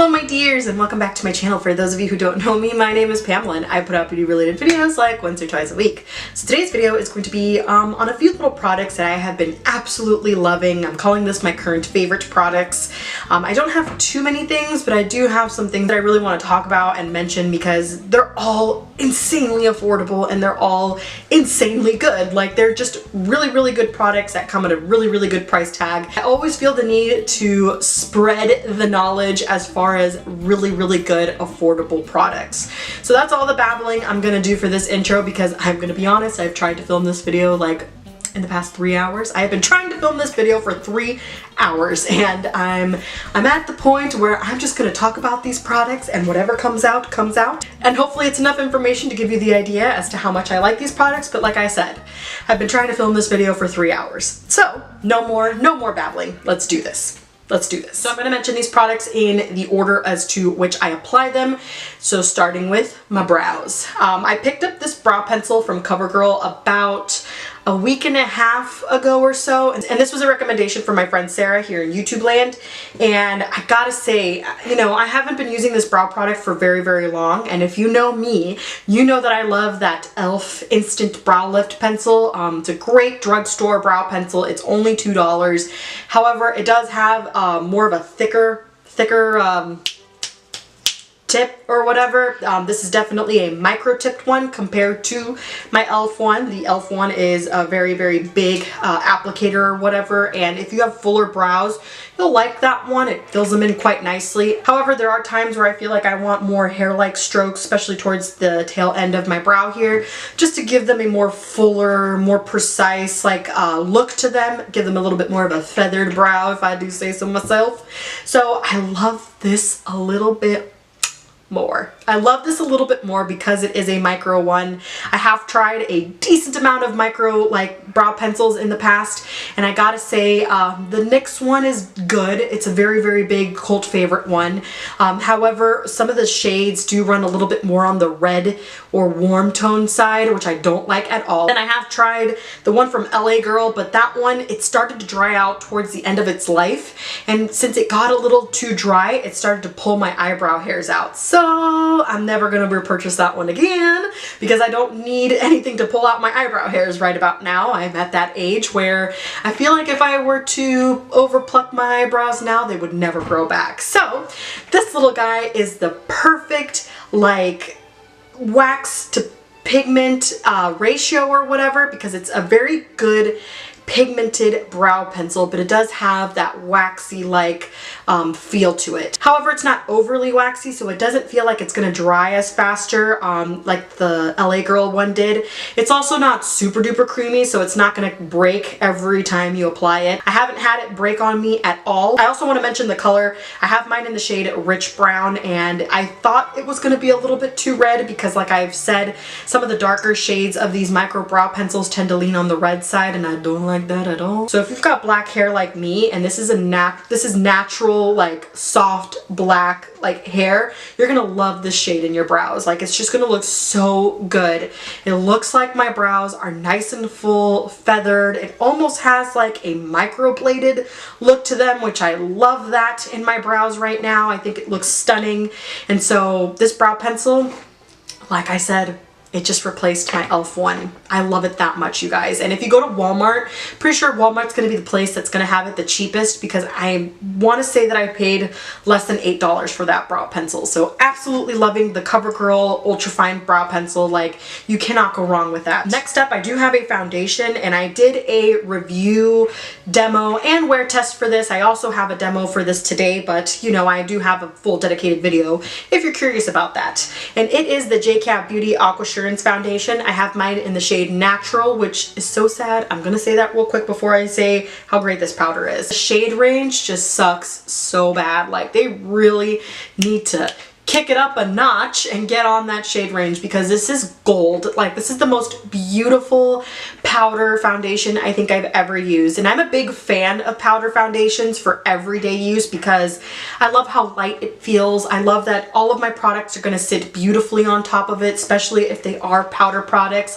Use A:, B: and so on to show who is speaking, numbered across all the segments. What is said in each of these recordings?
A: Hello my dears and welcome back to my channel. For those of you who don't know me, my name is Pamela and I put out beauty related videos like once or twice a week. So today's video is going to be on a few little products that I have been absolutely loving. I'm calling this my current favorite products. I don't have too many things, but I do have some things that I really want to talk about and mention because they're all insanely affordable and they're all insanely good. Like, they're just really good products that come at a really good price tag. I always feel the need to spread the knowledge as far as really good affordable products. So that's all the babbling I'm gonna do for this intro, because I'm gonna be honest, I've tried to film this video like in the past 3 hours. I have been trying to film this video for 3 hours and I'm at the point where I'm just gonna talk about these products and whatever comes out comes out, and hopefully it's enough information to give you the idea as to how much I like these products. But like I said, I've been trying to film this video for 3 hours, so no more babbling. Let's do this. Let's do this. So I'm going to mention these products in the order as to which I apply them. So starting with my brows. I picked up this brow pencil from COVERGIRL about a week and a half ago or so, and this was a recommendation from my friend Sarah here in YouTube land. And I gotta say, you know, I haven't been using this brow product for very long, and if you know me, you know that I love that e.l.f. Instant Brow Lift pencil. It's a great drugstore brow pencil. It's only $2. However, it does have more of a thicker tip or whatever. This is definitely a micro tipped one compared to my e.l.f. one. The e.l.f. one is a very big applicator or whatever, and if you have fuller brows, you'll like that one. It fills them in quite nicely. However, there are times where I feel like I want more hair-like strokes, especially towards the tail end of my brow here, just to give them a more fuller, more precise look to them, give them a little bit more of a feathered brow, if I do say so myself. So I love this a little bit more. I love this a little bit more because it is a micro one. I have tried a decent amount of micro brow pencils in the past, and I gotta say the NYX one is good. It's a very big cult favorite one. However, some of the shades do run a little bit more on the red or warm tone side, which I don't like at all. And I have tried the one from LA Girl, but that one, it started to dry out towards the end of its life, and since it got a little too dry, it started to pull my eyebrow hairs out. So I'm never gonna repurchase that one again because I don't need anything to pull out my eyebrow hairs right about now. I'm at that age where I feel like if I were to overpluck my eyebrows now, they would never grow back. So this little guy is the perfect wax to pigment ratio or whatever, because it's a very good pigmented brow pencil, but it does have that waxy feel to it. However, it's not overly waxy, so it doesn't feel like it's gonna dry as faster like the LA Girl one did. It's also not super duper creamy, so it's not gonna break every time you apply it. I haven't had it break on me at all. I also want to mention the color. I have mine in the shade Rich Brown, and I thought it was gonna be a little bit too red because, like I've said, some of the darker shades of these micro brow pencils tend to lean on the red side, and I don't like that at all. So if you've got black hair like me, and this is natural soft black hair, you're gonna love this shade in your brows. It's just gonna look so good. It looks like my brows are nice and full, feathered. It almost has a microbladed look to them, which I love that in my brows right now. I think it looks stunning. And so this brow pencil, like I said, it just replaced my e.l.f. one. I love it that much, you guys. And if you go to Walmart, pretty sure Walmart's gonna be the place that's gonna have it the cheapest, because I wanna say that I paid less than $8 for that brow pencil. So absolutely loving the COVERGIRL Ultrafine Brow Pencil. You cannot go wrong with that. Next up, I do have a foundation, and I did a review, demo, and wear test for this. I also have a demo for this today, but you know, I do have a full dedicated video if you're curious about that. And it is the J.CAT Beauty Aqua Foundation. I have mine in the shade Natural, which is so sad. I'm gonna say that real quick before I say how great this powder is. The shade range just sucks so bad. They really need to kick it up a notch and get on that shade range, because this is gold. This is the most beautiful powder foundation I think I've ever used. And I'm a big fan of powder foundations for everyday use because I love how light it feels. I love that all of my products are going to sit beautifully on top of it, especially if they are powder products.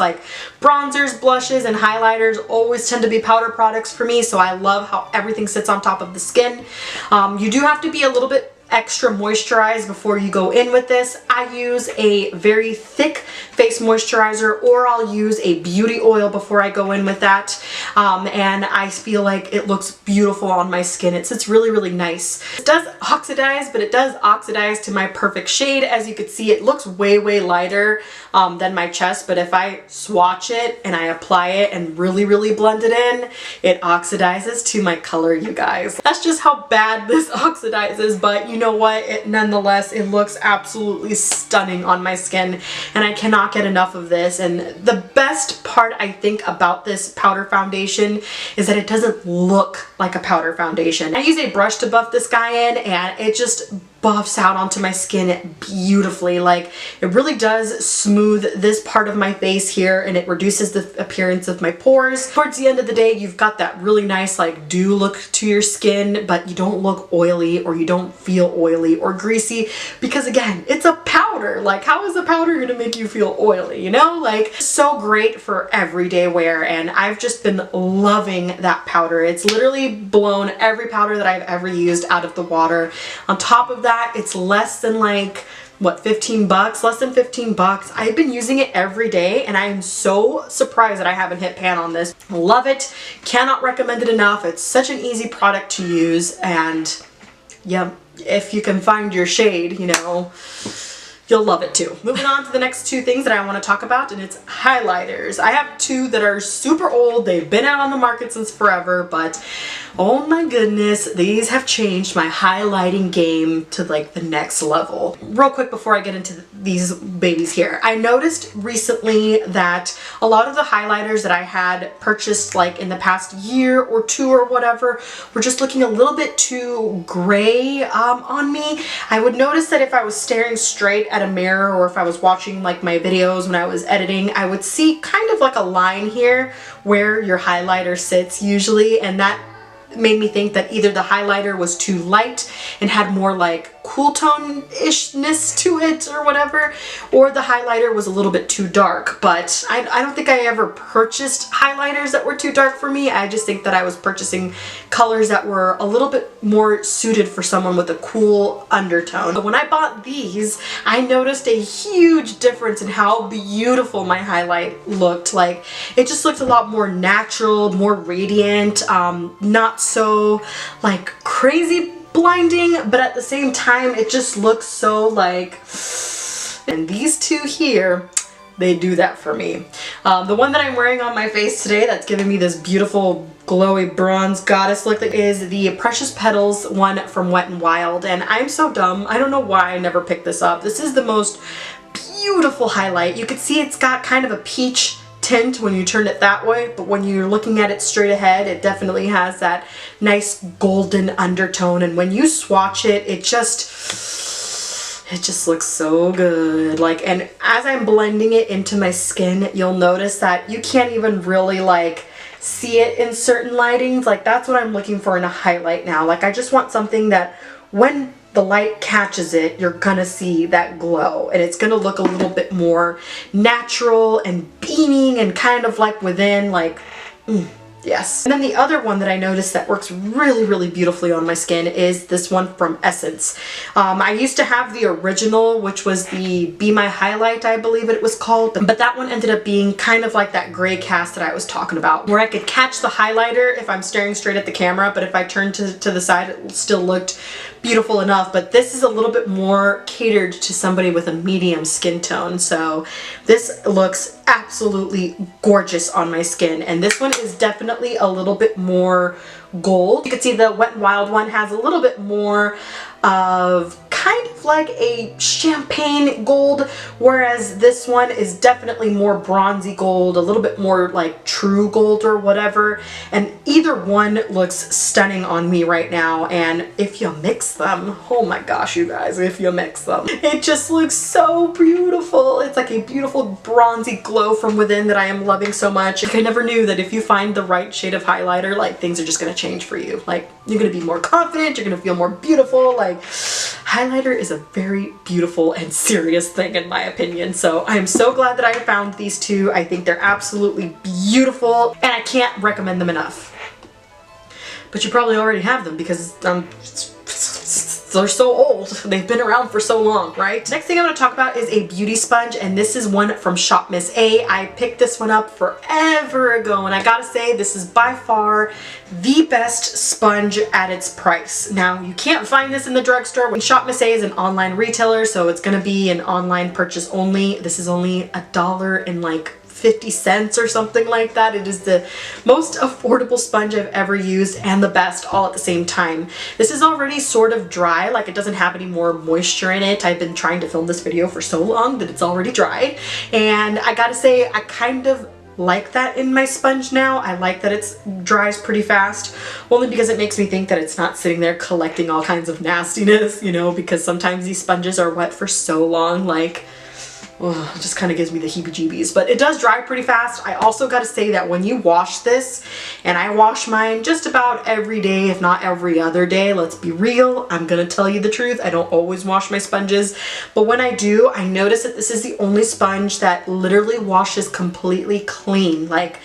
A: Bronzers, blushes, and highlighters always tend to be powder products for me, so I love how everything sits on top of the skin. You do have to be a little bit extra moisturized before you go in with this, I use a very thick face moisturizer, or I'll use a beauty oil before I go in with that. And I feel like it looks beautiful on my skin. It sits really, really nice. It does oxidize, but it does oxidize to my perfect shade. As you can see, it looks way, way lighter than my chest, but if I swatch it and I apply it and really, really blend it in, it oxidizes to my color, you guys. That's just how bad this oxidizes, but you know what? Nonetheless, it looks absolutely stunning on my skin, and I cannot get enough of this. And the best part, I think, about this powder foundation is that it doesn't look like a powder foundation. I use a brush to buff this guy in, and it just buffs out onto my skin beautifully. Like, it really does smooth this part of my face here, and it reduces the appearance of my pores. Towards the end of the day, you've got that really nice like dew look to your skin, but you don't look oily, or you don't feel oily or greasy, because again, it's a powder. Like, how is a powder gonna make you feel oily, you know? Like, so great for everyday wear, and I've just been loving that powder. It's literally blown every powder that I've ever used out of the water. On top of that, it's less than like, what, 15 bucks? Less than 15 bucks. I've been using it every day, and I am so surprised that I haven't hit pan on this. Love it. Cannot recommend it enough. It's such an easy product to use, and yeah, if you can find your shade, you know, you'll love it too. Moving on to the next two things that I want to talk about, and it's highlighters. I have two that are super old. They've been out on the market since forever, but oh my goodness, these have changed my highlighting game to like the next level. Real quick before I get into these babies here, I noticed recently that a lot of the highlighters that I had purchased like in the past year or two or whatever were just looking a little bit too gray on me. I would notice that if I was staring straight at a mirror, or if I was watching like my videos when I was editing, I would see kind of like a line here where your highlighter sits usually, and that made me think that either the highlighter was too light and had more like cool tone-ishness to it or whatever, or the highlighter was a little bit too dark. But I don't think I ever purchased highlighters that were too dark for me. I just think that I was purchasing colors that were a little bit more suited for someone with a cool undertone. But when I bought these, I noticed a huge difference in how beautiful my highlight looked. Like, it just looked a lot more natural, more radiant, not so like crazy blinding, but at the same time it just looks so like, and these two here, they do that for me. The one that I'm wearing on my face today that's giving me this beautiful glowy bronze goddess look is the Precious Petals one from Wet n Wild, and I'm so dumb. I don't know why I never picked this up. This is the most beautiful highlight. You can see it's got kind of a peach tint when you turn it that way, but when you're looking at it straight ahead, it definitely has that nice golden undertone, and when you swatch it, it just looks so good. Like, and as I'm blending it into my skin, you'll notice that you can't even really like see it in certain lightings. Like, that's what I'm looking for in a highlight now. Like, I just want something that when the light catches it, you're gonna see that glow, and it's gonna look a little bit more natural and beaming and kind of like within, like, yes. And then the other one that I noticed that works really, really beautifully on my skin is this one from Essence. I used to have the original, which was the Be My Highlight, I believe it was called, but that one ended up being kind of like that gray cast that I was talking about, where I could catch the highlighter if I'm staring straight at the camera, but if I turned to the side, it still looked beautiful enough. But this is a little bit more catered to somebody with a medium skin tone, so this looks absolutely gorgeous on my skin. And this one is definitely a little bit more gold. You can see the Wet n Wild one has a little bit more of kind of like a champagne gold, whereas this one is definitely more bronzy gold, a little bit more like true gold or whatever. And either one looks stunning on me right now, and if you mix them, oh my gosh, you guys, if you mix them, it just looks so beautiful. It's like a beautiful bronzy glow from within that I am loving so much. Like, I never knew that if you find the right shade of highlighter, like, things are just gonna change for you. Like, you're gonna be more confident, you're gonna feel more beautiful. Like, highlighter is a very beautiful and serious thing in my opinion. So I am so glad that I found these two. I think they're absolutely beautiful, and I can't recommend them enough. But you probably already have them because they're so old. They've been around for so long, right? Next thing I'm going to talk about is a beauty sponge, and this is one from SHOPMISSA. I picked this one up forever ago, and I gotta say this is by far the best sponge at its price. Now, you can't find this in the drugstore. SHOPMISSA is an online retailer, so it's going to be an online purchase only. This is only $1 and like 50 cents or something like that. It is the most affordable sponge I've ever used and the best all at the same time. This is already sort of dry, like it doesn't have any more moisture in it. I've been trying to film this video for so long that it's already dried, and I gotta say I kind of like that in my sponge now. I like that it dries pretty fast, only because it makes me think that it's not sitting there collecting all kinds of nastiness, you know, because sometimes these sponges are wet for so long, like, oh, it just kind of gives me the heebie-jeebies. But it does dry pretty fast. I also got to say that when you wash this, and I wash mine just about every day, if not every other day, let's be real, I'm gonna tell you the truth, I don't always wash my sponges, but when I do, I notice that this is the only sponge that literally washes completely clean. Like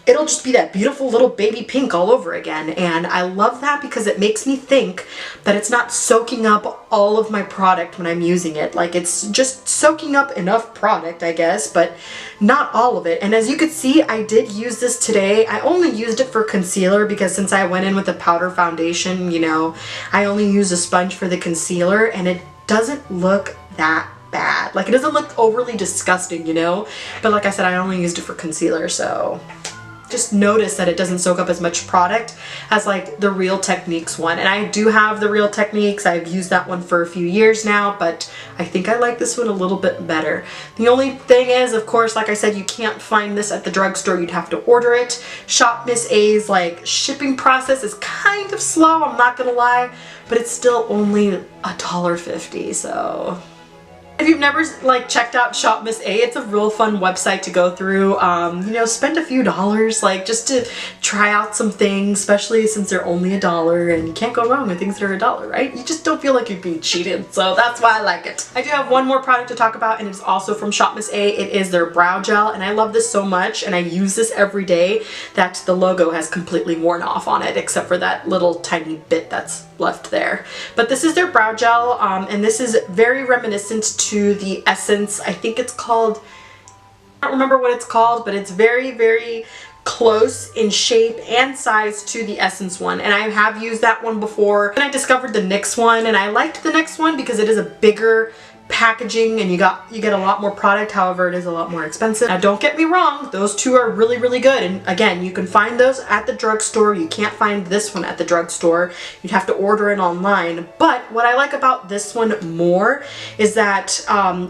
A: it'll just be that beautiful little baby pink all over again, and I love that because it makes me think that it's not soaking up all of my product when I'm using it. Like, it's just soaking up enough product, I guess, but not all of it. And as you could see, I did use this today. I only used it for concealer because since I went in with a powder foundation, you know, I only use a sponge for the concealer, and it doesn't look that bad. Like, it doesn't look overly disgusting, you know, but like I said, I only used it for concealer, so just notice that it doesn't soak up as much product as like the Real Techniques one. And I do have the Real Techniques. I've used that one for a few years now, but I think I like this one a little bit better. The only thing is, of course, like I said, you can't find this at the drugstore. You'd have to order it. SHOPMISSA's like shipping process is kind of slow, I'm not gonna lie, but it's still only $1.50, so if you've never like checked out SHOPMISSA, it's a real fun website to go through. You know, spend a few dollars like just to try out some things, especially since they're only $1, and you can't go wrong with things that are $1, right? You just don't feel like you're being cheated, so that's why I like it. I do have one more product to talk about, and it's also from SHOPMISSA. It is their brow gel, and I love this so much, and I use this every day that the logo has completely worn off on it, except for that little tiny bit that's left there. But this is their brow gel, and this is very reminiscent to the Essence. I think it's called, I don't remember what it's called, but it's very, very close in shape and size to the Essence one, and I have used that one before. And I discovered the NYX one, and I liked the NYX one because it is a bigger packaging and you get a lot more product. However, it is a lot more expensive. Now, don't get me wrong, those two are really, really good, and again, you can find those at the drugstore. You can't find this one at the drugstore. You'd have to order it online. But what I like about this one more is that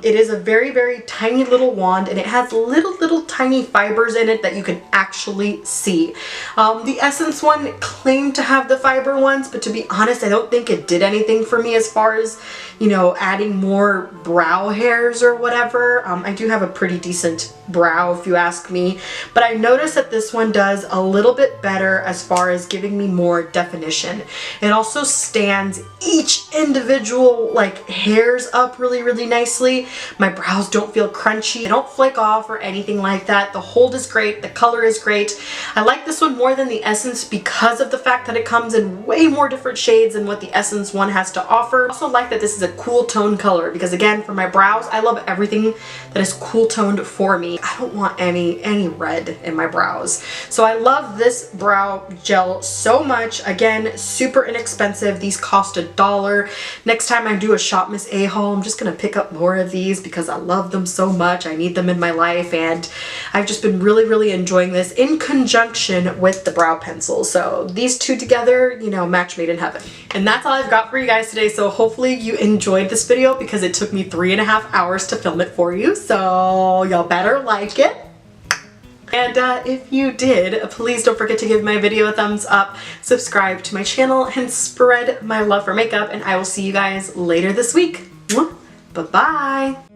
A: it is a very, very tiny little wand, and it has little tiny fibers in it that you can actually see. The Essence one claimed to have the fiber ones, but to be honest, I don't think it did anything for me as far as, you know, adding more brow hairs or whatever. I do have a pretty decent brow if you ask me, but I noticed that this one does a little bit better as far as giving me more definition. It also stands each individual like hairs up really, really nicely. My brows don't feel crunchy. They don't flake off or anything like that. The hold is great. The color is great. I like this one more than the Essence because of the fact that it comes in way more different shades than what the Essence one has to offer. I also like that this is a cool tone color because again, for my brows, I love everything that is cool toned for me. I don't want any red in my brows. So I love this brow gel so much. Again, super inexpensive. These cost $1. Next time I do a SHOPMISSA haul, I'm just gonna pick up more of these because I love them so much. I need them in my life, and I've just been really, really enjoying this in conjunction with the brow pencil. So these two together, you know, match made in heaven. And that's all I've got for you guys today. So hopefully you enjoyed this video because it took me 3.5 hours to film it for you. So y'all better like it. And if you did, please don't forget to give my video a thumbs up, subscribe to my channel, and spread my love for makeup. And I will see you guys later this week. Bye-bye.